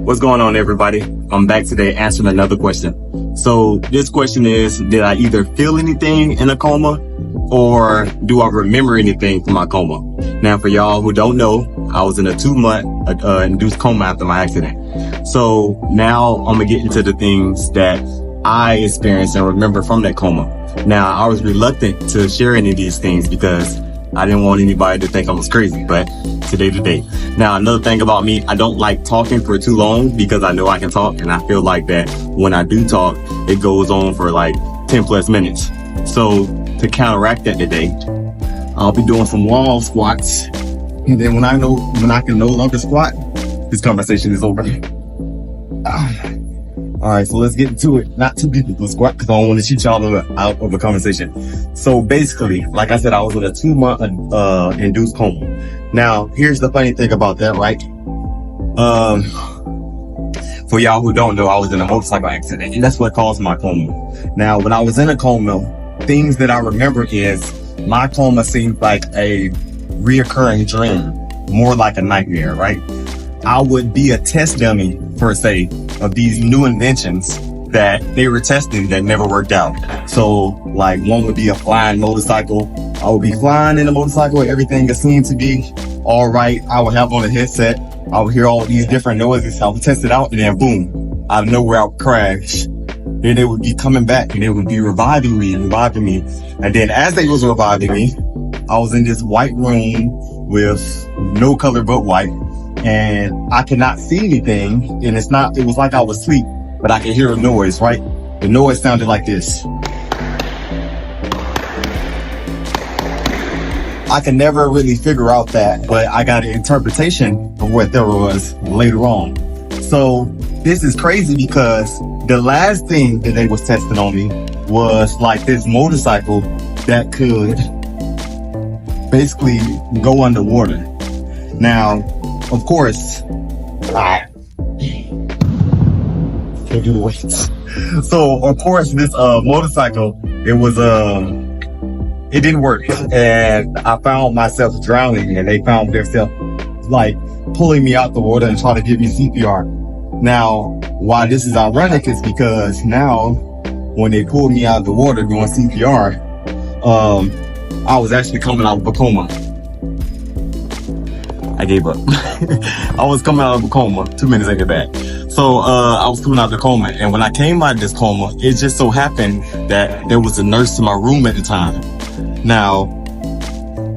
What's going on, everybody? I'm back today answering another question. So this question is, did I either feel anything in a coma or do I remember anything from my coma? Now, for y'all who don't know, I was in a 2-month induced coma after my accident. So now I'm gonna get into the things that I experienced and remember from that coma. Now, I was reluctant to share any of these things because I didn't want anybody to think I was crazy, but today the day. Now, another thing about me, I don't like talking for too long because I know I can talk, and I feel like that when I do talk, it goes on for like 10 plus minutes. So to counteract that today, I'll be doing some wall squats. And then when I can no longer squat, this conversation is over. All right, so let's get into it. Not too deep into the squat because I don't want to shoot y'all out of the conversation. So basically, like I said, I was in a 2-month induced coma. Now, here's the funny thing about that, right? For y'all who don't know, I was in a motorcycle accident, and that's what caused my coma. Now, when I was in a coma, things that I remember is my coma seemed like a reoccurring dream, more like a nightmare, right? I would be a test dummy, per se, of these new inventions that they were testing that never worked out. So, like, one would be a flying motorcycle. I would be flying in a motorcycle. Everything that seemed to be all right. I would have on a headset. I would hear all these different noises. I would test it out, and then boom, out of nowhere, I would crash. Then they would be coming back, and they would be reviving me. And then as they was reviving me, I was in this white room with no color but white. And I could not see anything, and it was like I was asleep, but I could hear a noise, right? The noise sounded like this. I could never really figure out that, but I got an interpretation of what there was later on. So this is crazy because the last thing that they was testing on me was like this motorcycle that could basically go underwater. Now, of course, I can't do the weights. So, of course, this motorcycle, it didn't work. And I found myself drowning, and they found themselves like pulling me out the water and trying to give me CPR. Now, why this is ironic is because now, when they pulled me out of the water doing CPR, I was actually coming out of a coma. I gave up. I was coming out of a coma 2 minutes after that. So, I was coming out of the coma. And when I came out of this coma, it just so happened that there was a nurse in my room at the time. Now,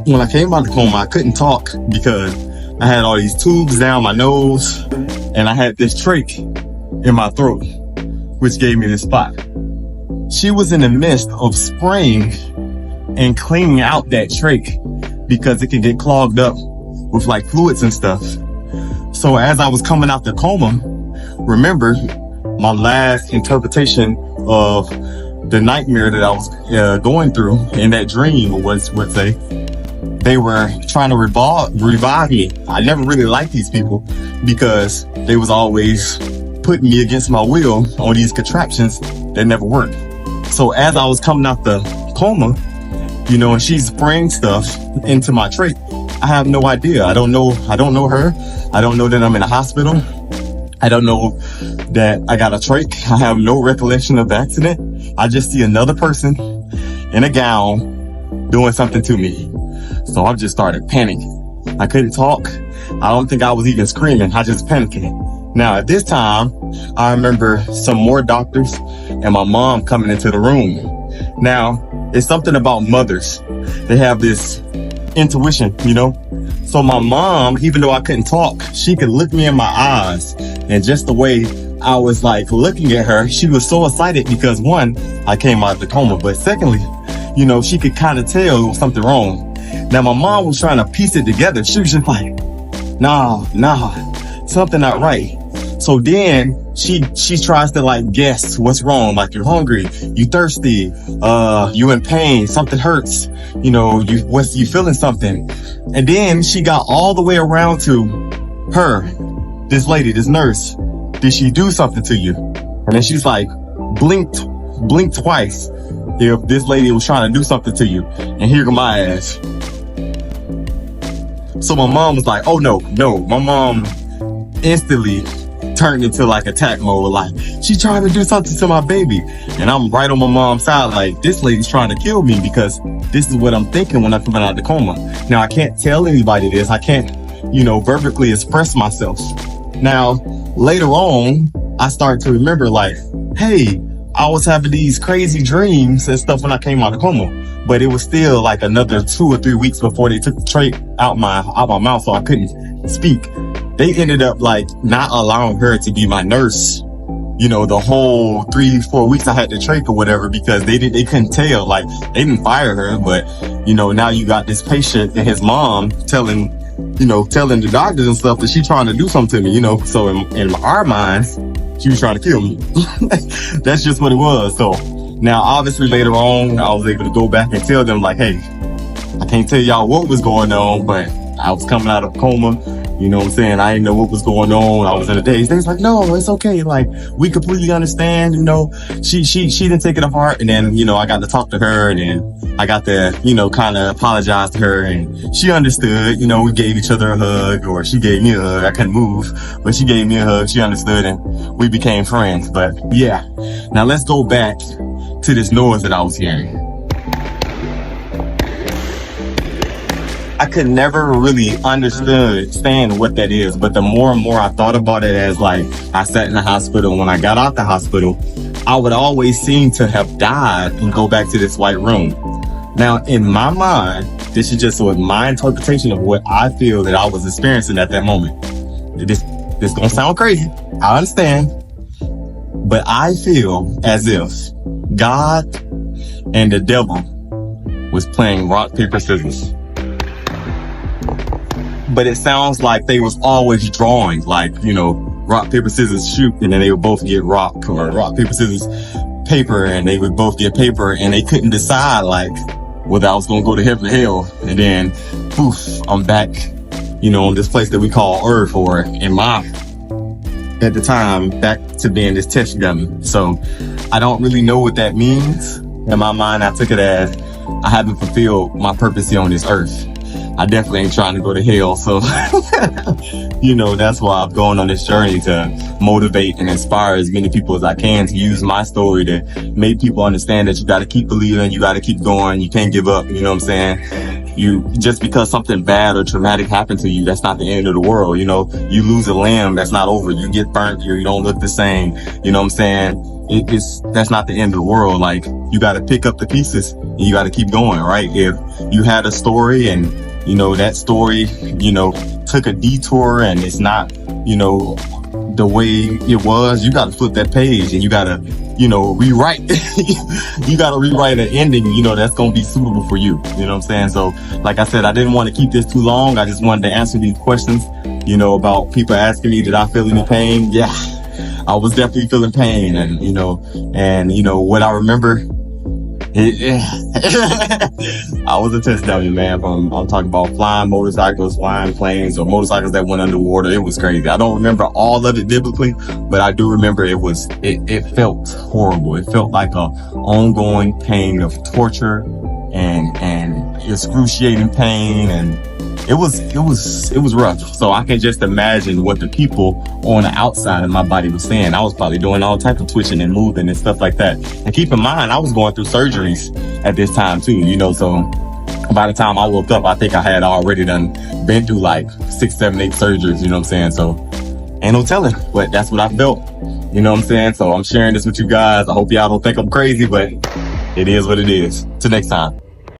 when I came out of the coma, I couldn't talk because I had all these tubes down my nose and I had this trach in my throat, which gave me this spot. She was in the midst of spraying and cleaning out that trach because it could get clogged up with like fluids and stuff. So as I was coming out the coma, remember my last interpretation of the nightmare that I was going through in that dream was what they were trying to revive me. I never really liked these people because they was always putting me against my will on these contraptions that never worked. So as I was coming out the coma, and she's spraying stuff into my trach, I have no idea. I don't know her. I don't know that I'm in a hospital. I don't know that I got a trach. I have no recollection of the accident. I just see another person in a gown doing something to me. So I just started panicking. I couldn't talk. I don't think I was even screaming. I just panicked. Now at this time, I remember some more doctors and my mom coming into the room. Now, it's something about mothers. They have this intuition, So my mom, even though I couldn't talk, she could look me in my eyes, and just the way I was like looking at her, she was so excited because one, I came out of the coma, but secondly, she could kind of tell there was something wrong. Now my mom was trying to piece it together. She was just like, nah, something not right. So then she tries to like guess what's wrong. Like, you're hungry, you thirsty, you in pain, something hurts, you feeling something. And then she got all the way around to her, this lady, this nurse. Did she do something to you? And then she's like, blink twice if this lady was trying to do something to you. And here go my ass. So my mom was like, oh no. My mom instantly turned into like attack mode, like she's trying to do something to my baby. And I'm right on my mom's side, like this lady's trying to kill me, because this is what I'm thinking when I'm coming out of the coma. Now I can't tell anybody this. I can't, verbally express myself. Now, later on, I start to remember like, hey, I was having these crazy dreams and stuff when I came out of coma, but it was still like another 2 or 3 weeks before they took the trait out my mouth, so I couldn't speak. They ended up like not allowing her to be my nurse, the whole 3-4 weeks I had the trach or whatever, because they couldn't tell. Like, they didn't fire her, but now you got this patient and his mom telling the doctors and stuff that she's trying to do something to me, so in our minds, she was trying to kill me. That's just what it was. So now obviously later on, I was able to go back and tell them like, hey, I can't tell y'all what was going on, but I was coming out of coma. You know what I'm saying? I didn't know what was going on. I was in a daze. They was like, no, it's okay. Like, we completely understand, she didn't take it to heart. And then, I got to talk to her, and then I got to, kind of apologize to her, and she understood. We gave each other a hug, or she gave me a hug. I couldn't move, but she gave me a hug. She understood, and we became friends. But yeah, now let's go back to this noise that I was hearing. I could never really understand what that is, but the more and more I thought about it, as like I sat in the hospital, when I got out the hospital, I would always seem to have died and go back to this white room. Now, in my mind, this is just my interpretation of what I feel that I was experiencing at that moment. This gonna sound crazy, I understand, but I feel as if God and the devil was playing rock, paper, scissors. But it sounds like they was always drawing, like, rock, paper, scissors, shoot, and then they would both get rock, or rock, paper, scissors, paper, and they would both get paper, and they couldn't decide, like, whether I was going to go to heaven or hell. And then, poof, I'm back, on this place that we call Earth, or at the time, back to being this test dummy. So I don't really know what that means. In my mind, I took it as I haven't fulfilled my purpose here on this earth. I definitely ain't trying to go to hell. So, that's why I'm going on this journey, to motivate and inspire as many people as I can, to use my story to make people understand that you got to keep believing, you got to keep going, you can't give up. You know what I'm saying? Just because something bad or traumatic happened to you, that's not the end of the world. You lose a limb, that's not over. You get burnt, you don't look the same. You know what I'm saying? That's not the end of the world. Like, you got to pick up the pieces and you got to keep going, right? If you had a story and that story, took a detour and it's not, the way it was, you got to flip that page and you got to, rewrite. You got to rewrite an ending, that's going to be suitable for you. You know what I'm saying? So, like I said, I didn't want to keep this too long. I just wanted to answer these questions, about people asking me, did I feel any pain? Yeah, I was definitely feeling pain. And, what I remember, I was a test dummy, man. I'm talking about flying motorcycles, flying planes, or motorcycles that went underwater. It was crazy. I don't remember all of it biblically, but I do remember it felt horrible. It felt like a ongoing pain of torture and excruciating pain, and it was rough. So I can just imagine what the people on the outside of my body was saying. I was probably doing all types of twitching and moving and stuff like that. And keep in mind, I was going through surgeries at this time too, so by the time I woke up, I think I had already been through like 6, 7, 8 surgeries, you know what I'm saying? So ain't no telling, but that's what I felt, you know what I'm saying? So I'm sharing this with you guys. I hope y'all don't think I'm crazy, but it is what it is. Till next time.